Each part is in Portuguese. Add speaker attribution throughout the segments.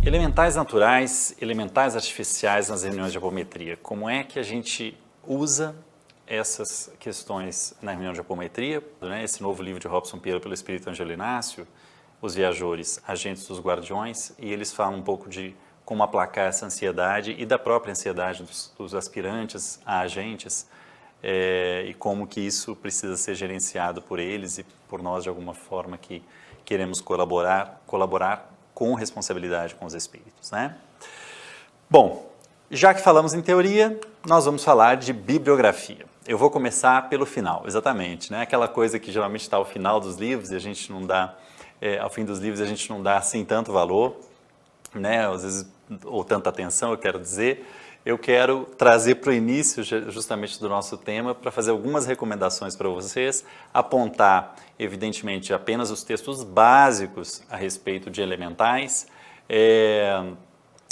Speaker 1: Elementais naturais, elementais artificiais nas reuniões de apometria. Como é que a gente usa essas questões na reunião de apometria? Esse novo livro de Robson Pinheiro pelo Espírito Angelo Inácio, Os Viajores, Agentes dos Guardiões, e eles falam um pouco de como aplacar essa ansiedade e da própria ansiedade dos aspirantes a agentes, e como que isso precisa ser gerenciado por eles e por nós de alguma forma que queremos colaborar com responsabilidade com os espíritos, né? Bom, já que falamos em teoria, nós vamos falar de bibliografia. Eu vou começar pelo final, exatamente, né? Aquela coisa que geralmente está ao final dos livros e a gente não dá, ao fim dos livros a gente não dá assim tanto valor, né? Às vezes, ou tanta atenção, eu quero dizer. Eu quero trazer para o início justamente do nosso tema para fazer algumas recomendações para vocês, apontar, evidentemente, apenas os textos básicos a respeito de elementais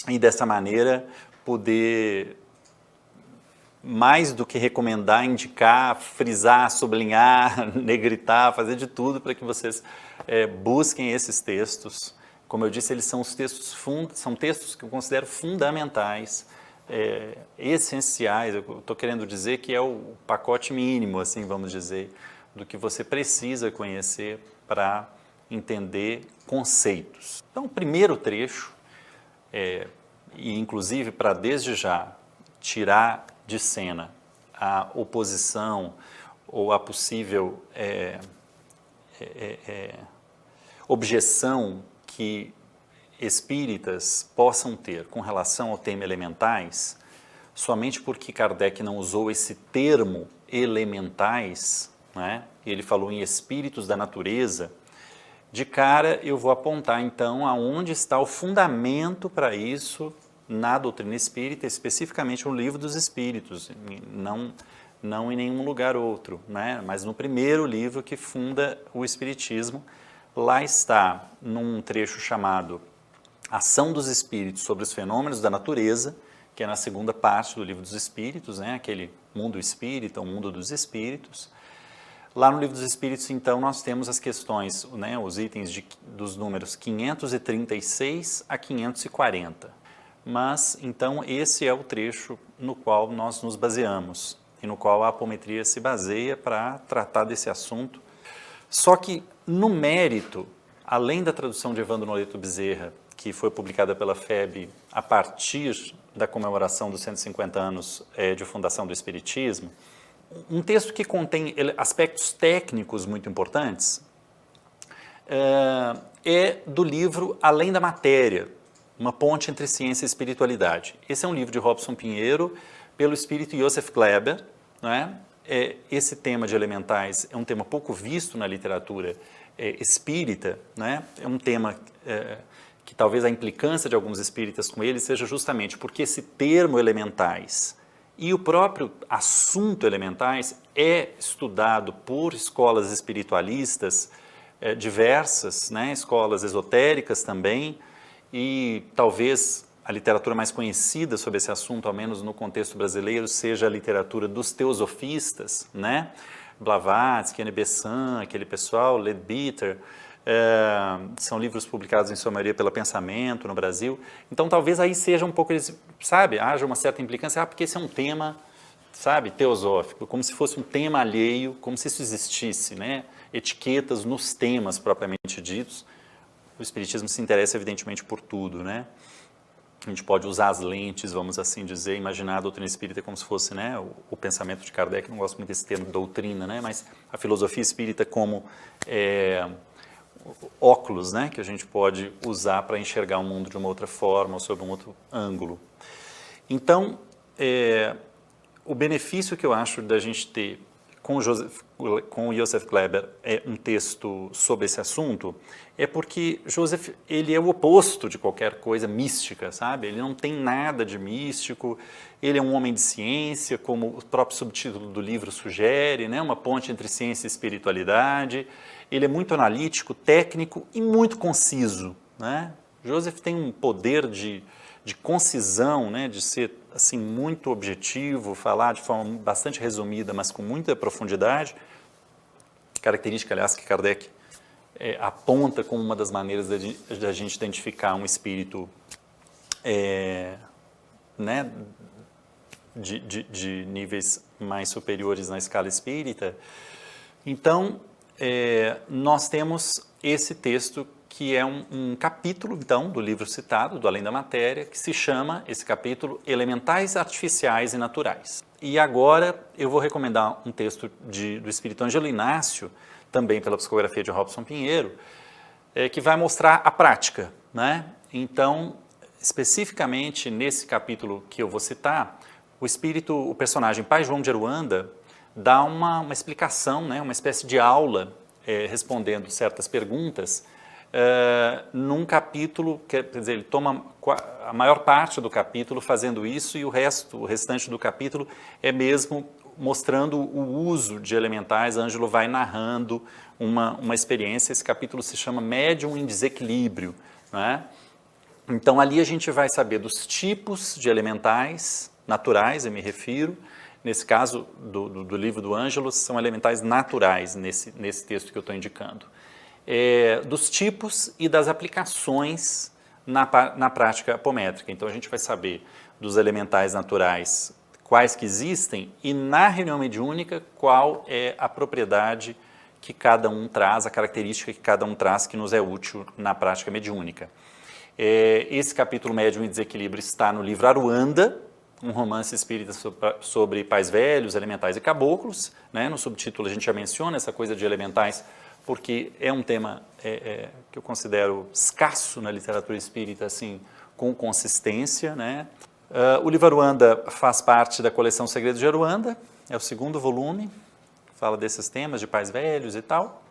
Speaker 1: e dessa maneira poder, mais do que recomendar, indicar, frisar, sublinhar, negritar, fazer de tudo para que vocês busquem esses textos. Como eu disse, eles são os textos são textos que eu considero fundamentais, essenciais. Eu estou querendo dizer que é o pacote mínimo, assim vamos dizer, do que você precisa conhecer para entender conceitos. Então, o primeiro trecho, e inclusive para desde já tirar de cena a oposição ou a possível objeção que espíritas possam ter com relação ao tema elementais, somente porque Kardec não usou esse termo elementais, né? Ele falou em espíritos da natureza, de cara eu vou apontar então aonde está o fundamento para isso na doutrina espírita, especificamente no Livro dos Espíritos, não em nenhum lugar outro, né? Mas no primeiro livro que funda o Espiritismo, lá está num trecho chamado Ação dos Espíritos sobre os Fenômenos da Natureza, que é na segunda parte do Livro dos Espíritos, né? Aquele mundo espírita, o mundo dos espíritos. Lá no Livro dos Espíritos, então, nós temos as questões, né? Os itens dos números 536 a 540. Mas, então, esse é o trecho no qual nós nos baseamos e no qual a apometria se baseia para tratar desse assunto. Só que, no mérito, além da tradução de Evandro Noleto Bezerra, que foi publicada pela FEB a partir da comemoração dos 150 anos de fundação do Espiritismo, um texto que contém aspectos técnicos muito importantes é do livro Além da Matéria, Uma Ponte entre Ciência e Espiritualidade. Esse é um livro de Robson Pinheiro, pelo espírito Joseph Kleber, né? Esse tema de elementais é um tema pouco visto na literatura espírita, né? É um tema que talvez a implicância de alguns espíritas com ele seja justamente porque esse termo elementais e o próprio assunto elementais é estudado por escolas espiritualistas diversas, né? Escolas esotéricas também, e talvez a literatura mais conhecida sobre esse assunto, ao menos no contexto brasileiro, seja a literatura dos teosofistas, né? Blavatsky, Anne Besant, aquele pessoal, Leadbeater, são livros publicados em sua maioria pela Pensamento no Brasil. Então talvez aí seja um pouco, sabe, haja uma certa implicância, porque esse é um tema, sabe, teosófico, como se fosse um tema alheio, como se isso existisse, né? Etiquetas nos temas propriamente ditos. O Espiritismo se interessa evidentemente por tudo, né? A gente pode usar as lentes, vamos assim dizer, imaginar a doutrina espírita como se fosse, né, o pensamento de Kardec, não gosto muito desse termo doutrina, né, mas a filosofia espírita como óculos, né, que a gente pode usar para enxergar o mundo de uma outra forma ou sob um outro ângulo. Então, o benefício que eu acho da gente ter com o Joseph Kleber um texto sobre esse assunto é porque Joseph, ele é o oposto de qualquer coisa mística, sabe? Ele não tem nada de místico, ele é um homem de ciência, como o próprio subtítulo do livro sugere, né? Uma ponte entre ciência e espiritualidade. Ele é muito analítico, técnico e muito conciso, né? Joseph tem um poder de concisão, né? De ser assim, muito objetivo, falar de forma bastante resumida, mas com muita profundidade, característica, aliás, que Kardec aponta como uma das maneiras da gente identificar um espírito né, de níveis mais superiores na escala espírita. Então, nós temos esse texto que é um capítulo, então, do livro citado, do Além da Matéria, que se chama, esse capítulo, Elementais Artificiais e Naturais. E agora eu vou recomendar um texto do Espírito Ângelo Inácio, também pela psicografia de Robson Pinheiro, que vai mostrar a prática, né? Então, especificamente nesse capítulo que eu vou citar, o personagem Pai João de Aruanda dá uma explicação, né? Uma espécie de aula, respondendo certas perguntas, num capítulo, quer dizer, ele toma a maior parte do capítulo fazendo isso e o restante do capítulo é mesmo mostrando o uso de elementais. Ângelo vai narrando uma experiência. Esse capítulo se chama Médium em Desequilíbrio, né? Então ali a gente vai saber dos tipos de elementais naturais, eu me refiro. Nesse caso do livro do Ângelo, são elementais naturais nesse texto que eu estou indicando. Dos tipos e das aplicações na prática apométrica. Então a gente vai saber dos elementais naturais quais que existem e na reunião mediúnica qual é a propriedade que cada um traz, a característica que cada um traz que nos é útil na prática mediúnica. Esse capítulo Médium em Desequilíbrio está no livro Aruanda, um romance espírita sobre pais velhos, elementais e caboclos, né? No subtítulo a gente já menciona essa coisa de elementais, porque é um tema que eu considero escasso na literatura espírita, assim, com consistência, né? O livro Aruanda faz parte da coleção Segredos de Aruanda, é o 2º volume, fala desses temas de pais velhos e tal.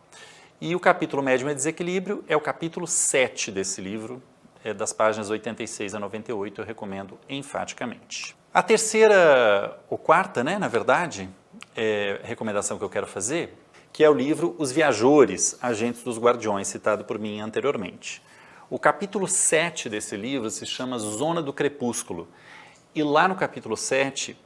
Speaker 1: E o capítulo Médium em Desequilíbrio é o capítulo 7 desse livro, das páginas 86 a 98, eu recomendo enfaticamente. A terceira, ou quarta, né, na verdade, recomendação que eu quero fazer, que é o livro Os Viajores, Agentes dos Guardiões, citado por mim anteriormente. O capítulo 7 desse livro se chama Zona do Crepúsculo. E lá no capítulo 7,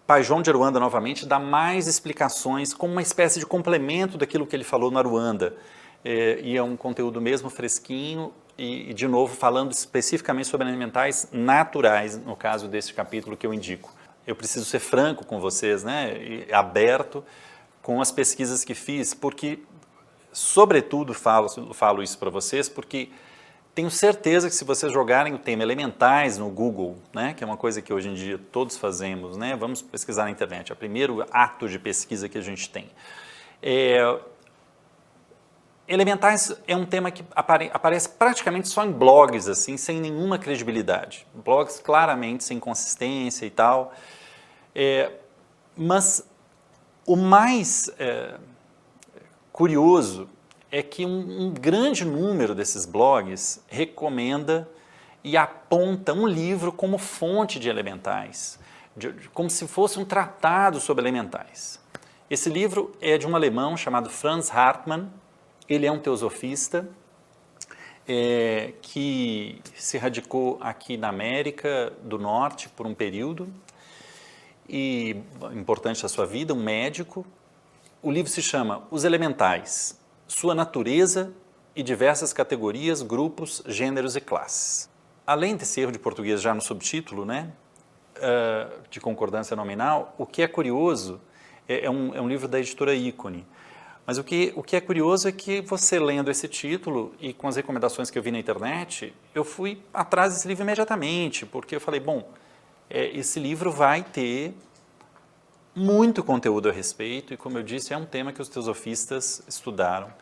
Speaker 1: Pai João de Aruanda, novamente, dá mais explicações como uma espécie de complemento daquilo que ele falou no Aruanda. E é um conteúdo mesmo fresquinho e, de novo, falando especificamente sobre elementais naturais, no caso desse capítulo que eu indico. Eu preciso ser franco com vocês, né, e aberto com as pesquisas que fiz, porque, sobretudo, falo isso para vocês, porque tenho certeza que se vocês jogarem o tema elementais no Google, né, que é uma coisa que hoje em dia todos fazemos, né, vamos pesquisar na internet, é o primeiro ato de pesquisa que a gente tem. Elementais é um tema que aparece praticamente só em blogs, assim, sem nenhuma credibilidade. Blogs claramente sem consistência e tal. Mas o mais curioso é que um grande número desses blogs recomenda e aponta um livro como fonte de elementais, como se fosse um tratado sobre elementais. Esse livro é de um alemão chamado Franz Hartmann. Ele é um teosofista que se radicou aqui na América do Norte por um período, e importante da sua vida, um médico. O livro se chama Os Elementais, Sua Natureza e Diversas Categorias, Grupos, Gêneros e Classes. Além desse erro de português já no subtítulo, né, de concordância nominal, o que é curioso é um livro da editora Ícone. Mas o que é curioso é que você lendo esse título e com as recomendações que eu vi na internet, eu fui atrás desse livro imediatamente, porque eu falei, bom, esse livro vai ter muito conteúdo a respeito e, como eu disse, é um tema que os teosofistas estudaram.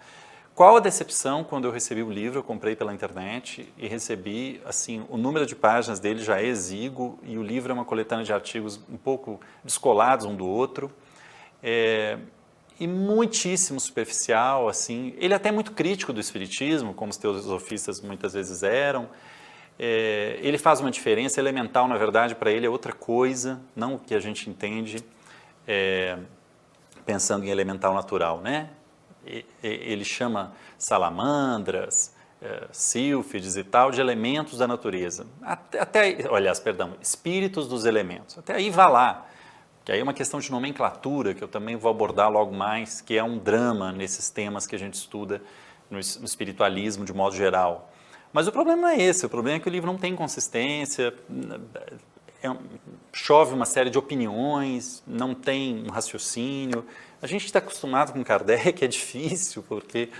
Speaker 1: Qual a decepção quando eu recebi o livro, eu comprei pela internet e recebi, assim, o número de páginas dele já é exíguo e o livro é uma coletânea de artigos um pouco descolados um do outro. E muitíssimo superficial, assim. Ele é até muito crítico do espiritismo, como os teosofistas muitas vezes eram. Ele faz uma diferença elemental, na verdade, para ele é outra coisa, não o que a gente entende pensando em elemental natural, né? Ele chama salamandras, sílfides e tal, de elementos da natureza. Espíritos dos elementos. Até aí vá lá. Que aí é uma questão de nomenclatura, que eu também vou abordar logo mais, que é um drama nesses temas que a gente estuda no espiritualismo de modo geral. Mas o problema não é esse, o problema é que o livro não tem consistência, chove uma série de opiniões, não tem um raciocínio. A gente está acostumado com Kardec, é difícil, porque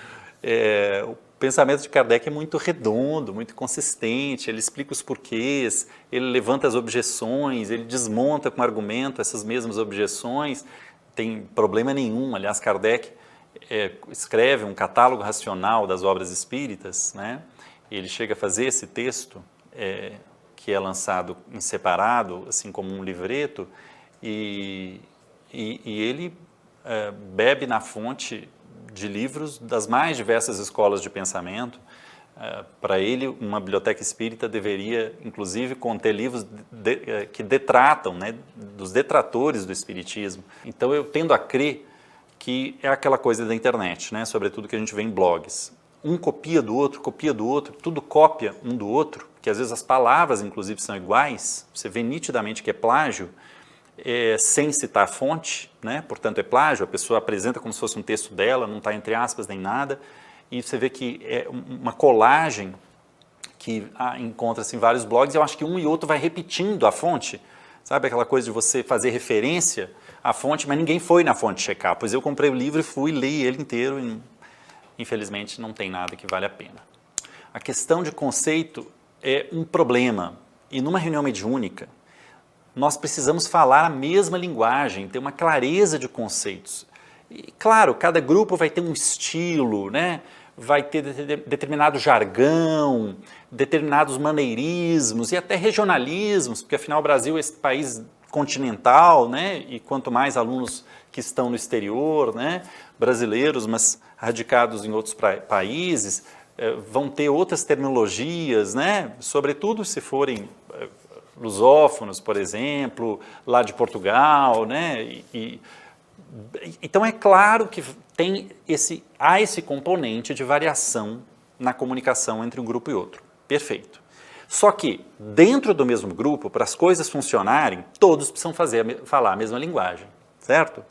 Speaker 1: o pensamento de Kardec é muito redondo, muito consistente, ele explica os porquês, ele levanta as objeções, ele desmonta com argumento essas mesmas objeções, tem problema nenhum. Aliás, Kardec escreve um catálogo racional das obras espíritas, né? Ele chega a fazer esse texto, que é lançado em separado, assim como um livreto, e ele bebe na fonte de livros das mais diversas escolas de pensamento. Para ele, uma biblioteca espírita deveria, inclusive, conter livros que detratam, né, dos detratores do espiritismo. Então, eu tendo a crer que é aquela coisa da internet, né, sobretudo que a gente vê em blogs. Um copia do outro, tudo cópia um do outro, que às vezes as palavras, inclusive, são iguais, você vê nitidamente que é plágio, sem citar a fonte, né? Portanto é plágio, a pessoa apresenta como se fosse um texto dela, não está entre aspas nem nada, e você vê que é uma colagem que encontra-se em vários blogs, e eu acho que um e outro vai repetindo a fonte, sabe aquela coisa de você fazer referência à fonte, mas ninguém foi na fonte checar, pois eu comprei o livro e fui ler ele inteiro, e infelizmente não tem nada que vale a pena. A questão de conceito é um problema, e numa reunião mediúnica, nós precisamos falar a mesma linguagem, ter uma clareza de conceitos. E, claro, cada grupo vai ter um estilo, né? Vai ter determinado jargão, determinados maneirismos e até regionalismos, porque afinal o Brasil é esse país continental, né? E quanto mais alunos que estão no exterior, né? Brasileiros, mas radicados em outros países, vão ter outras terminologias, né? Sobretudo se forem lusófonos, por exemplo, lá de Portugal, né? Então é claro que há esse componente de variação na comunicação entre um grupo e outro. Perfeito. Só que dentro do mesmo grupo, para as coisas funcionarem, todos precisam falar a mesma linguagem, certo?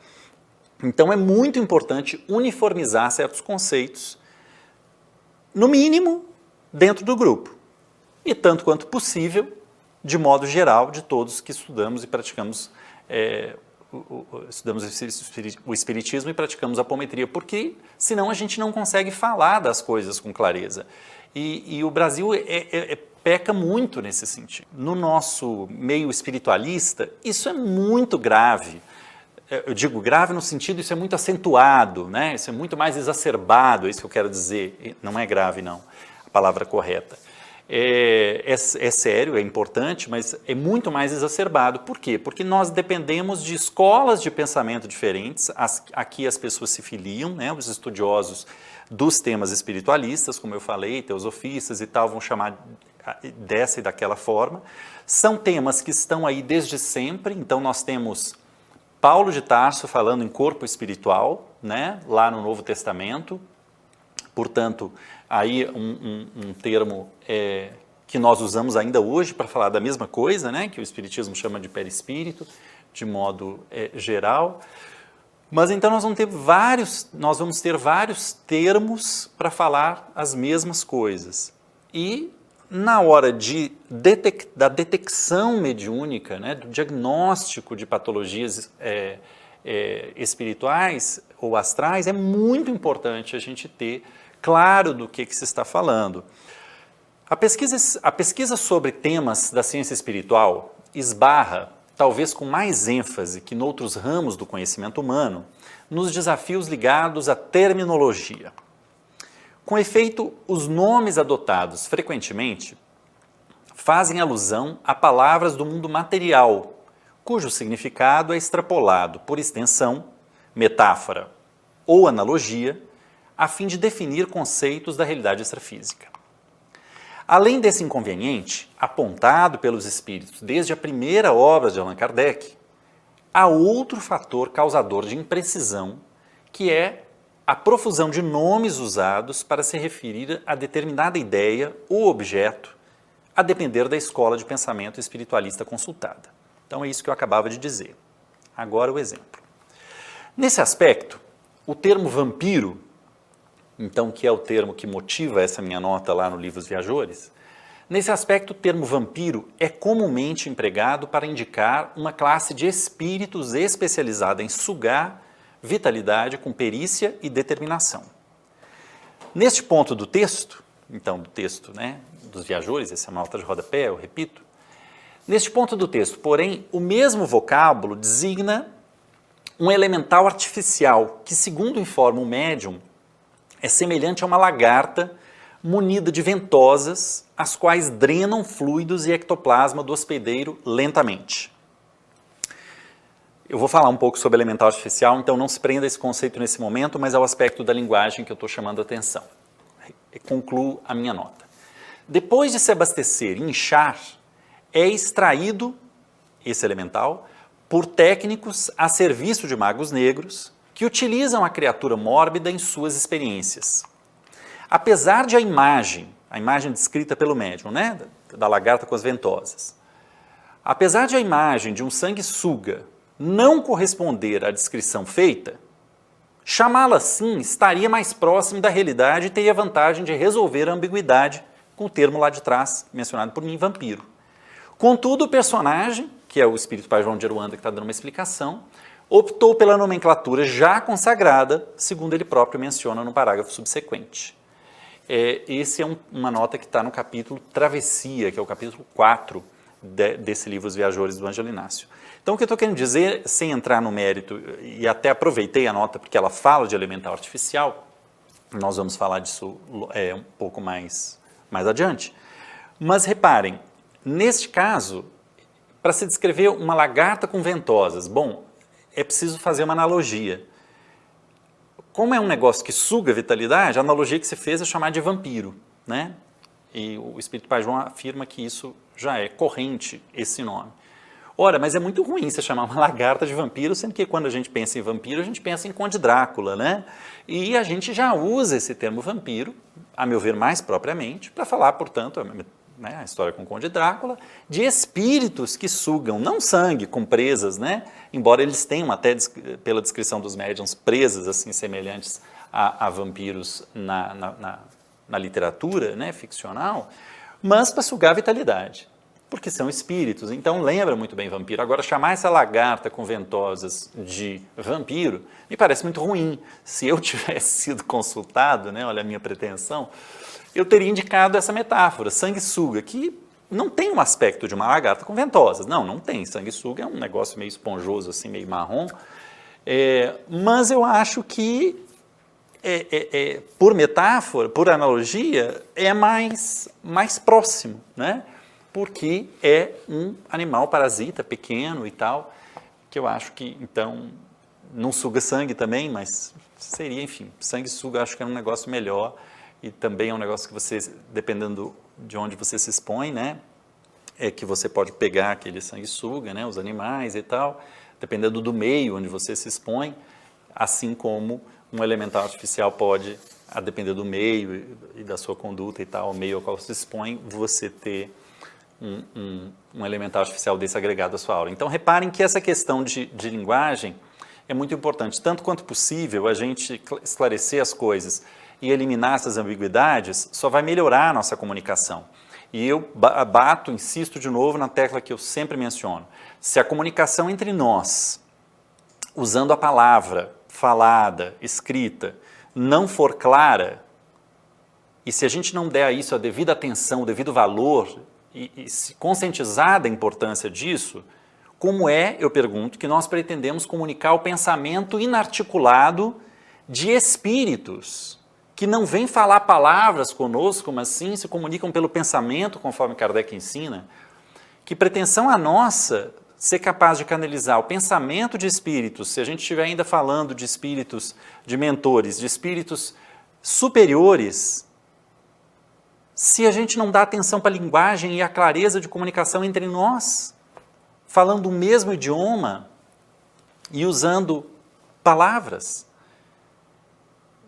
Speaker 1: Então é muito importante uniformizar certos conceitos, no mínimo, dentro do grupo. E tanto quanto possível, de modo geral, de todos que estudamos e praticamos o espiritismo e praticamos a apometria, porque senão a gente não consegue falar das coisas com clareza. E o Brasil peca muito nesse sentido. No nosso meio espiritualista, isso é muito grave. Eu digo grave no sentido, isso é muito acentuado, né? Isso é muito mais exacerbado, é isso que eu quero dizer. Não é grave, não, a palavra correta. É sério, é importante, mas é muito mais exacerbado. Por quê? Porque nós dependemos de escolas de pensamento diferentes, aqui as pessoas se filiam, né? Os estudiosos dos temas espiritualistas, como eu falei, teosofistas e tal, vão chamar dessa e daquela forma. São temas que estão aí desde sempre, então nós temos Paulo de Tarso falando em corpo espiritual, né? Lá no Novo Testamento. Portanto, aí um termo que nós usamos ainda hoje para falar da mesma coisa, né, que o Espiritismo chama de perispírito, de modo geral. Mas então nós vamos ter vários termos para falar as mesmas coisas. E na hora da detecção mediúnica, né, do diagnóstico de patologias espirituais ou astrais, é muito importante a gente ter claro do que se está falando. A pesquisa sobre temas da ciência espiritual esbarra, talvez com mais ênfase que em outros ramos do conhecimento humano, nos desafios ligados à terminologia. Com efeito, os nomes adotados frequentemente fazem alusão a palavras do mundo material, cujo significado é extrapolado por extensão, metáfora ou analogia, a fim de definir conceitos da realidade extrafísica. Além desse inconveniente, apontado pelos espíritos desde a primeira obra de Allan Kardec, há outro fator causador de imprecisão, que é a profusão de nomes usados para se referir a determinada ideia ou objeto, a depender da escola de pensamento espiritualista consultada. Então é isso que eu acabava de dizer. Agora o exemplo. Nesse aspecto, o termo vampiro então que é o termo que motiva essa minha nota lá no livro Os Viajores, nesse aspecto o termo vampiro é comumente empregado para indicar uma classe de espíritos especializada em sugar vitalidade com perícia e determinação. Neste ponto do texto, então do texto, né, dos Viajores, essa é uma nota de rodapé, eu repito, neste ponto do texto, porém, o mesmo vocábulo designa um elemental artificial que, segundo informa o médium, é semelhante a uma lagarta munida de ventosas, as quais drenam fluidos e ectoplasma do hospedeiro lentamente. Eu vou falar um pouco sobre elemental artificial, então não se prenda a esse conceito nesse momento, mas é o aspecto da linguagem que eu estou chamando a atenção. Concluo a minha nota. Depois de se abastecer e inchar, é extraído esse elemental por técnicos a serviço de magos negros que utilizam a criatura mórbida em suas experiências. Apesar de a imagem descrita pelo médium, né, da lagarta com as ventosas, apesar de a imagem de um sanguessuga não corresponder à descrição feita, chamá-la assim estaria mais próximo da realidade e teria a vantagem de resolver a ambiguidade com o termo lá de trás, mencionado por mim, vampiro. Contudo, o personagem, que é o espírito Pai João de Aruanda, que está dando uma explicação, optou pela nomenclatura já consagrada, segundo ele próprio menciona no parágrafo subsequente. Esse é uma nota que está no capítulo Travessia, que é o capítulo 4 desse livro Os Viajores do Ângelo Inácio. Então, o que eu estou querendo dizer, sem entrar no mérito, e até aproveitei a nota porque ela fala de elemental artificial, nós vamos falar disso um pouco mais adiante, mas reparem, neste caso, para se descrever uma lagarta com ventosas, bom, é preciso fazer uma analogia. Como é um negócio que suga a vitalidade, a analogia que se fez é chamar de vampiro, né? E o Espírito Pai João afirma que isso já é corrente, esse nome. Ora, mas é muito ruim você chamar uma lagarta de vampiro, sendo que quando a gente pensa em vampiro, a gente pensa em Conde Drácula, né? E a gente já usa esse termo vampiro, a meu ver mais propriamente, para falar, portanto, né, a história com o Conde Drácula, de espíritos que sugam, não sangue, com presas, né? Embora eles tenham até, pela descrição dos médiuns, presas assim semelhantes a vampiros na literatura, né, ficcional, mas para sugar a vitalidade, porque são espíritos, então lembra muito bem vampiro. Agora, chamar essa lagarta com ventosas de vampiro me parece muito ruim. Se eu tivesse sido consultado, né, olha a minha pretensão, eu teria indicado essa metáfora, sanguessuga, que não tem um aspecto de uma lagarta com ventosas. Não tem. Sanguessuga é um negócio meio esponjoso, assim, meio marrom. Mas eu acho que, por metáfora, por analogia, é mais próximo, né? Porque é um animal parasita pequeno e tal, que eu acho que, então, não suga sangue também, mas seria, enfim, sanguessuga acho que é um negócio melhor. E também é um negócio que você, dependendo de onde você se expõe, né, é que você pode pegar aquele sanguessuga, né, os animais e tal, dependendo do meio onde você se expõe, assim como um elemental artificial pode, a depender do meio e da sua conduta e tal, o meio ao qual você se expõe, você ter um elemental artificial desse agregado à sua aura. Então, reparem que essa questão de linguagem é muito importante, tanto quanto possível a gente esclarecer as coisas e eliminar essas ambiguidades, só vai melhorar a nossa comunicação. E eu insisto de novo na tecla que eu sempre menciono. Se a comunicação entre nós, usando a palavra falada, escrita, não for clara, e se a gente não der a isso a devida atenção, o devido valor, e se conscientizar da importância disso, como eu pergunto, que nós pretendemos comunicar o pensamento inarticulado de espíritos que não vêm falar palavras conosco, mas sim se comunicam pelo pensamento, conforme Kardec ensina? Que pretensão a nossa ser capaz de canalizar o pensamento de espíritos, se a gente estiver ainda falando de espíritos, de mentores, de espíritos superiores, se a gente não dá atenção para a linguagem e a clareza de comunicação entre nós, falando o mesmo idioma e usando palavras.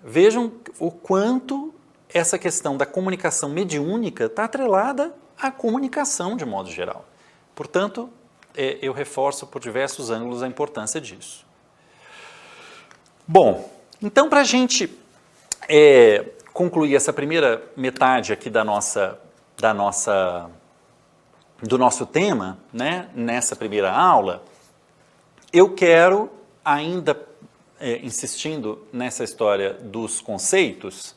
Speaker 1: Vejam o quanto essa questão da comunicação mediúnica está atrelada à comunicação de modo geral. Portanto, eu reforço por diversos ângulos a importância disso. Bom, então para a gente concluir essa primeira metade aqui do nosso tema, né, nessa primeira aula, eu quero, ainda insistindo nessa história dos conceitos,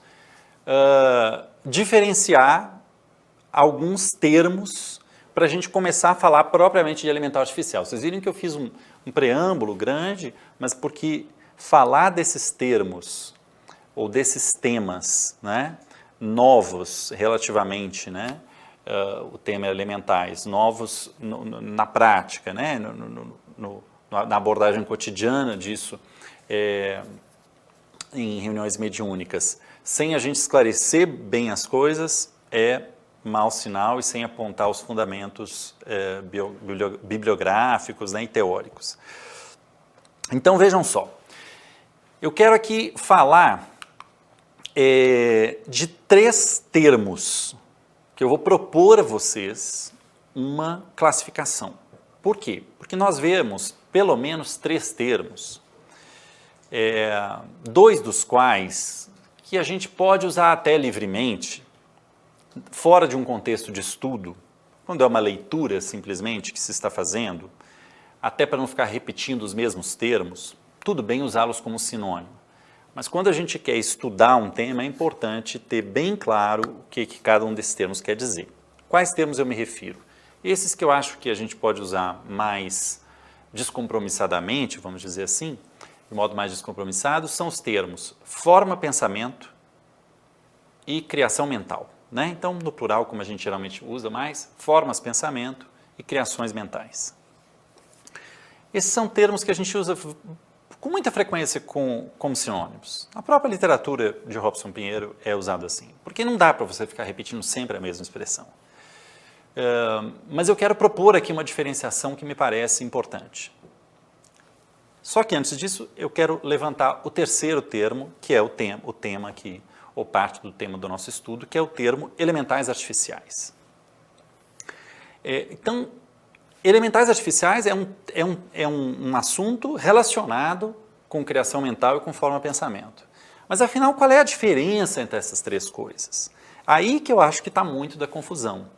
Speaker 1: diferenciar alguns termos para a gente começar a falar propriamente de elemental artificial. Vocês viram que eu fiz um preâmbulo grande, mas porque falar desses termos ou desses temas, né, novos relativamente, né, o tema elementais, novos na prática, né, na abordagem cotidiana disso, em reuniões mediúnicas, sem a gente esclarecer bem as coisas, é mau sinal, e sem apontar os fundamentos bibliográficos, né, e teóricos. Então vejam só, eu quero aqui falar de 3 termos que eu vou propor a vocês uma classificação. Por quê? Porque nós vemos pelo menos 3 termos, 2 dos quais que a gente pode usar até livremente, fora de um contexto de estudo, quando é uma leitura simplesmente que se está fazendo, até para não ficar repetindo os mesmos termos, tudo bem usá-los como sinônimo. Mas quando a gente quer estudar um tema, é importante ter bem claro o que cada um desses termos quer dizer. Quais termos eu me refiro? Esses que eu acho que a gente pode usar mais descompromissadamente, vamos dizer assim, de modo mais descompromissado, são os termos forma-pensamento e criação mental, né? Então, no plural, como a gente geralmente usa mais, formas-pensamento e criações mentais. Esses são termos que a gente usa com muita frequência como sinônimos. A própria literatura de Robson Pinheiro é usada assim, porque não dá para você ficar repetindo sempre a mesma expressão. Mas eu quero propor aqui uma diferenciação que me parece importante. Só que antes disso, eu quero levantar o terceiro termo, que é o tema aqui, ou parte do tema do nosso estudo, que é o termo elementais artificiais. Então, elementais artificiais é um assunto relacionado com criação mental e com forma-pensamento. Mas, afinal, qual é a diferença entre essas 3 coisas? Aí que eu acho que está muito da confusão,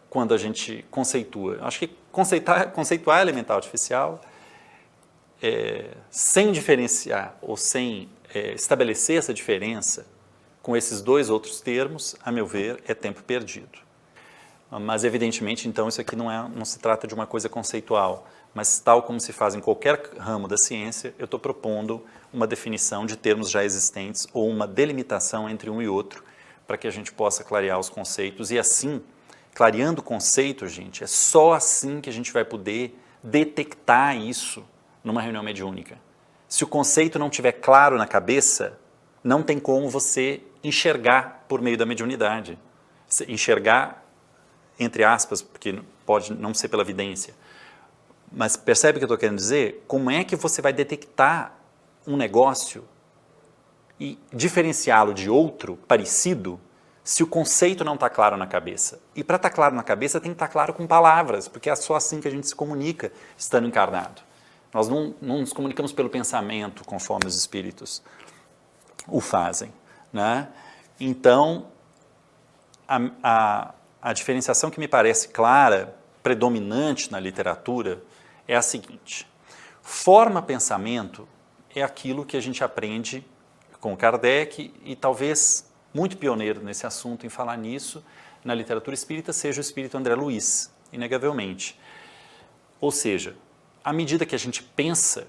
Speaker 1: quando a gente conceitua. Acho que conceituar elemental artificial, sem diferenciar ou sem estabelecer essa diferença com esses 2 outros termos, a meu ver, é tempo perdido. Mas, evidentemente, então, isso aqui não se trata de uma coisa conceitual, mas tal como se faz em qualquer ramo da ciência, eu estou propondo uma definição de termos já existentes ou uma delimitação entre um e outro, para que a gente possa clarear os conceitos. E assim, clareando o conceito, gente, é só assim que a gente vai poder detectar isso numa reunião mediúnica. Se o conceito não estiver claro na cabeça, não tem como você enxergar por meio da mediunidade. Enxergar, entre aspas, porque pode não ser pela evidência. Mas percebe o que eu estou querendo dizer? Como é que você vai detectar um negócio e diferenciá-lo de outro parecido se o conceito não está claro na cabeça? E para estar claro na cabeça tem que estar claro com palavras, porque é só assim que a gente se comunica estando encarnado. Nós não nos comunicamos pelo pensamento, conforme os espíritos o fazem, né? Então, a diferenciação que me parece clara, predominante na literatura, é a seguinte: forma-pensamento é aquilo que a gente aprende com Kardec, e talvez muito pioneiro nesse assunto, em falar nisso, na literatura espírita, seja o espírito André Luiz, inegavelmente. Ou seja, à medida que a gente pensa,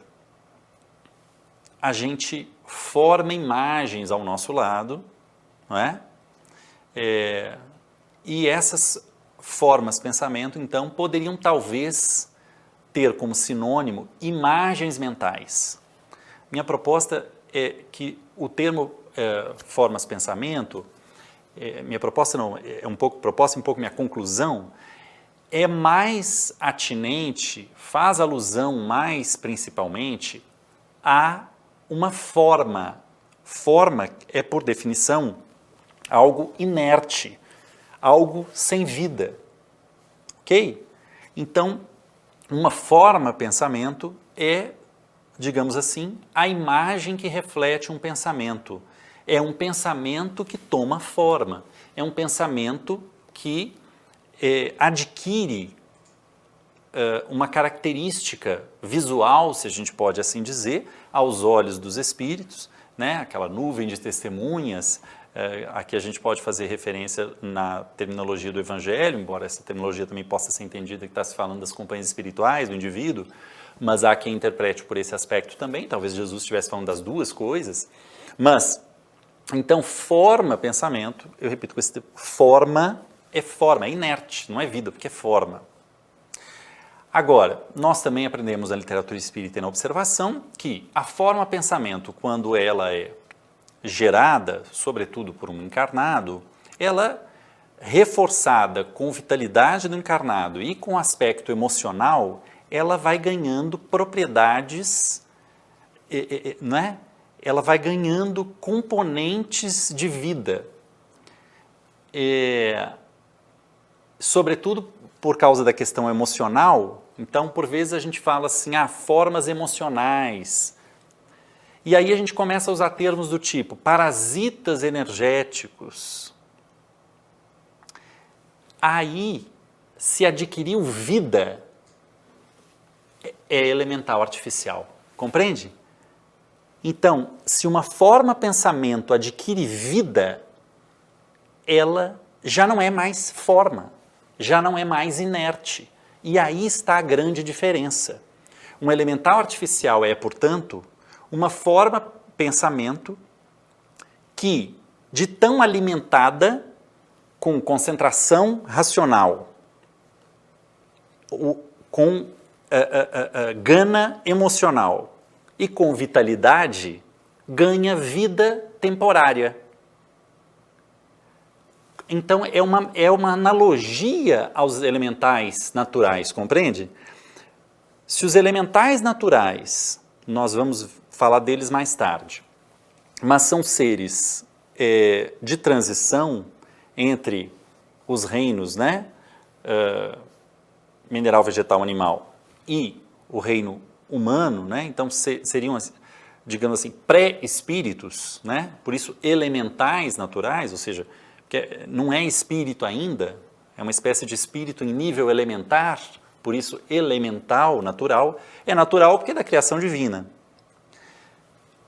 Speaker 1: a gente forma imagens ao nosso lado, não é? E essas formas pensamento, então, poderiam talvez ter como sinônimo imagens mentais. Minha proposta é que o termo formas pensamento, minha proposta não, proposta um pouco minha conclusão, é mais atinente, faz alusão mais principalmente a uma forma. Forma é, por definição, algo inerte, algo sem vida, ok? Então, uma forma-pensamento é, digamos assim, a imagem que reflete um pensamento. é um pensamento que toma forma, é um pensamento que adquire uma característica visual, se a gente pode assim dizer, aos olhos dos espíritos, né? Aquela nuvem de testemunhas. Aqui a gente pode fazer referência na terminologia do Evangelho, embora essa terminologia também possa ser entendida que está se falando das companhias espirituais, do indivíduo, mas há quem interprete por esse aspecto também, talvez Jesus estivesse falando das duas coisas, mas, então, forma pensamento, eu repito com esse tipo, forma, é inerte, não é vida, porque é forma. Agora, nós também aprendemos na literatura espírita e na observação que a forma pensamento, quando ela é gerada, sobretudo por um encarnado, ela reforçada com vitalidade do encarnado e com aspecto emocional, ela vai ganhando propriedades, não é? Ela vai ganhando componentes de vida. Sobretudo por causa da questão emocional, então por vezes a gente fala assim, formas emocionais. E aí a gente começa a usar termos do tipo parasitas energéticos. Aí, se adquiriu vida, é elemental artificial. Compreende? Então, se uma forma pensamento adquire vida, ela já não é mais forma, já não é mais inerte. E aí está a grande diferença. Um elemental artificial é, portanto, uma forma pensamento que, de tão alimentada, com concentração racional, com gana emocional e com vitalidade, ganha vida temporária. Então, é uma analogia aos elementais naturais, compreende? Se os elementais naturais, nós vamos falar deles mais tarde, mas são seres de transição entre os reinos, né? Mineral, vegetal, animal e o reino humano, né? Então seriam, digamos assim, pré-espíritos, né? Por isso elementais naturais, ou seja, que não é espírito ainda, é uma espécie de espírito em nível elementar, por isso elemental, natural, é natural porque é da criação divina.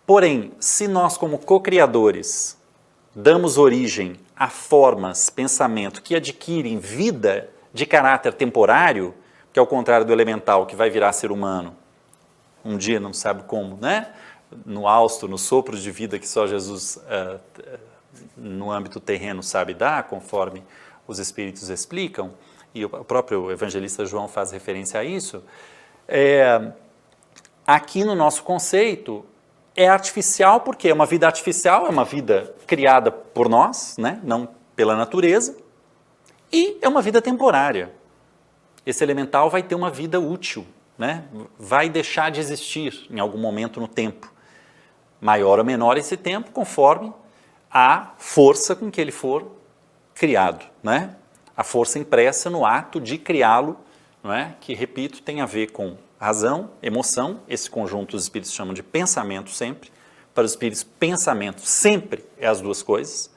Speaker 1: Porém, se nós como co-criadores damos origem a formas, pensamento que adquirem vida de caráter temporário, que é o contrário do elemental, que vai virar ser humano, um dia não sabe como, né? No hausto, no sopro de vida que só Jesus, no âmbito terreno, sabe dar, conforme os Espíritos explicam, e o próprio evangelista João faz referência a isso, aqui no nosso conceito, é artificial porque é uma vida artificial, é uma vida criada por nós, né? Não pela natureza, e é uma vida temporária. Esse elemental vai ter uma vida útil, né? Vai deixar de existir em algum momento no tempo. Maior ou menor esse tempo, conforme a força com que ele for criado, né? A força impressa no ato de criá-lo, não é? Que, repito, tem a ver com razão, emoção, esse conjunto os espíritos chamam de pensamento sempre. Para os espíritos, pensamento sempre é as duas coisas.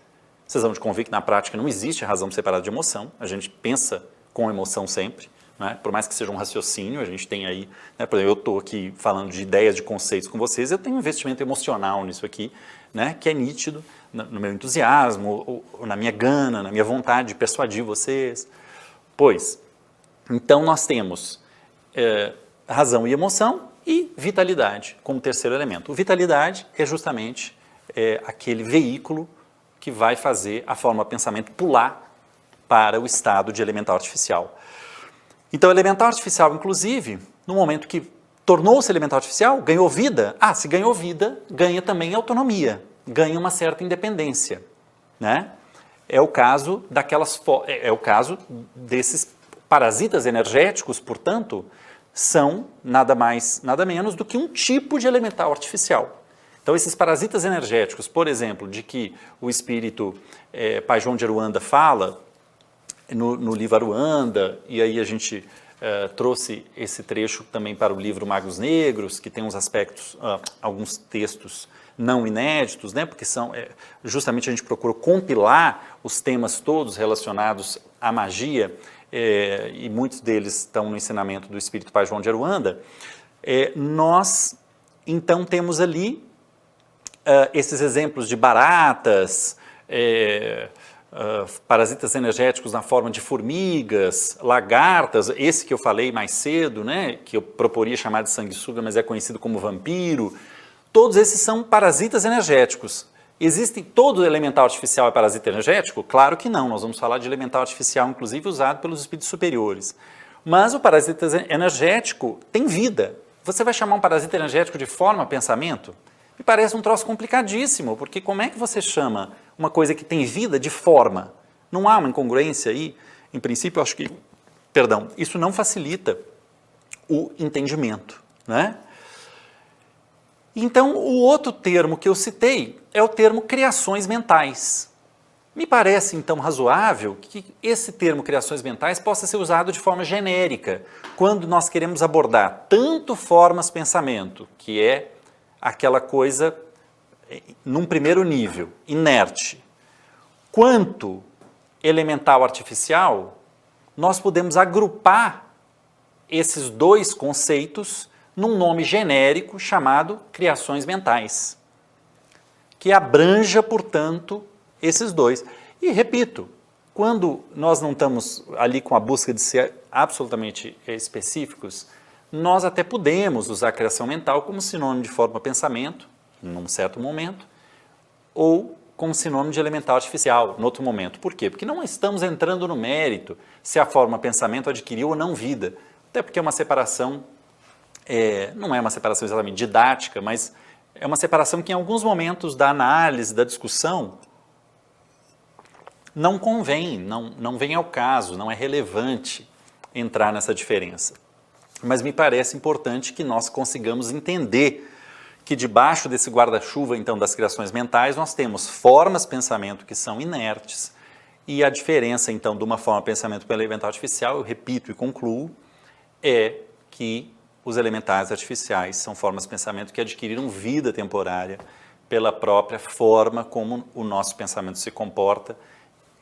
Speaker 1: Vocês vão de convir que na prática não existe razão separada de emoção, a gente pensa com emoção sempre, né? Por mais que seja um raciocínio, a gente tem aí, né? Por exemplo, eu estou aqui falando de ideias, de conceitos com vocês, eu tenho um investimento emocional nisso aqui, né? Que é nítido no meu entusiasmo, ou na minha gana, na minha vontade de persuadir vocês. Pois, então nós temos razão e emoção e vitalidade como terceiro elemento. O vitalidade é justamente aquele veículo que vai fazer a forma pensamento pular para o estado de elemental artificial. Então, elemental artificial, inclusive, no momento que tornou-se elemental artificial, ganhou vida. Se ganhou vida, ganha também autonomia, ganha uma certa independência, né? É o caso desses parasitas energéticos, portanto, são nada mais, nada menos do que um tipo de elemental artificial. Então, esses parasitas energéticos, por exemplo, de que o espírito Pai João de Aruanda fala no livro Aruanda, e aí a gente trouxe esse trecho também para o livro Magos Negros, que tem uns aspectos, alguns textos não inéditos, né? Porque justamente a gente procura compilar os temas todos relacionados à magia, e muitos deles estão no ensinamento do Espírito Pai João de Aruanda. Nós, então, temos ali esses exemplos de baratas, parasitas energéticos na forma de formigas, lagartas, esse que eu falei mais cedo, né, que eu proporia chamar de sanguessuga, mas é conhecido como vampiro. Todos esses são parasitas energéticos. Existe todo elemental artificial é parasita energético? Claro que não, nós vamos falar de elemental artificial, inclusive usado pelos espíritos superiores. Mas o parasita energético tem vida. Você vai chamar um parasita energético de forma, pensamento? Me parece um troço complicadíssimo, porque como é que você chama uma coisa que tem vida de forma? Não há uma incongruência aí? Em princípio, eu acho que, isso não facilita o entendimento, né? Então, o outro termo que eu citei é o termo criações mentais. Me parece, então, razoável que esse termo criações mentais possa ser usado de forma genérica, quando nós queremos abordar tanto formas pensamento, que é aquela coisa, num primeiro nível, inerte, quanto elemental artificial, nós podemos agrupar esses dois conceitos num nome genérico chamado criações mentais, que abranja, portanto, esses dois. E, repito, quando nós não estamos ali com a busca de ser absolutamente específicos, nós até podemos usar a criação mental como sinônimo de forma pensamento, num certo momento, ou como sinônimo de elemental artificial, em outro momento. Por quê? Porque não estamos entrando no mérito se a forma pensamento adquiriu ou não vida. Até porque é uma separação, não é uma separação exatamente didática, mas é uma separação que em alguns momentos da análise, da discussão, não convém, não vem ao caso, não é relevante entrar nessa diferença. Mas me parece importante que nós consigamos entender que debaixo desse guarda-chuva, então, das criações mentais, nós temos formas pensamento que são inertes e a diferença, então, de uma forma pensamento para elemental artificial, eu repito e concluo, é que os elementais artificiais são formas pensamento que adquiriram vida temporária pela própria forma como o nosso pensamento se comporta,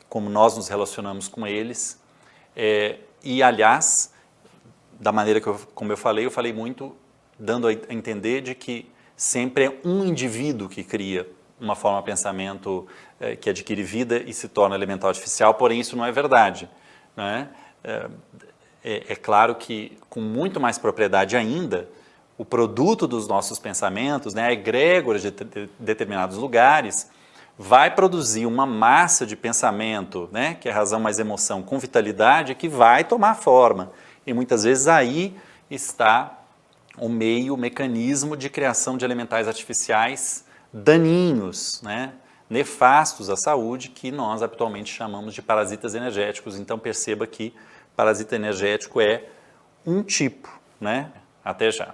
Speaker 1: como nós nos relacionamos com eles, e, aliás, da maneira como eu falei muito dando a entender de que sempre é um indivíduo que cria uma forma de pensamento que adquire vida e se torna elemental artificial, porém isso não é verdade, né? É claro que, com muito mais propriedade ainda, o produto dos nossos pensamentos, né, a egrégora de determinados lugares, vai produzir uma massa de pensamento, né, que é razão mais emoção, com vitalidade, que vai tomar forma. E muitas vezes aí está o meio, o mecanismo de criação de elementais artificiais daninhos, né, nefastos à saúde, que nós habitualmente chamamos de parasitas energéticos. Então perceba que parasita energético é um tipo, né? Até já.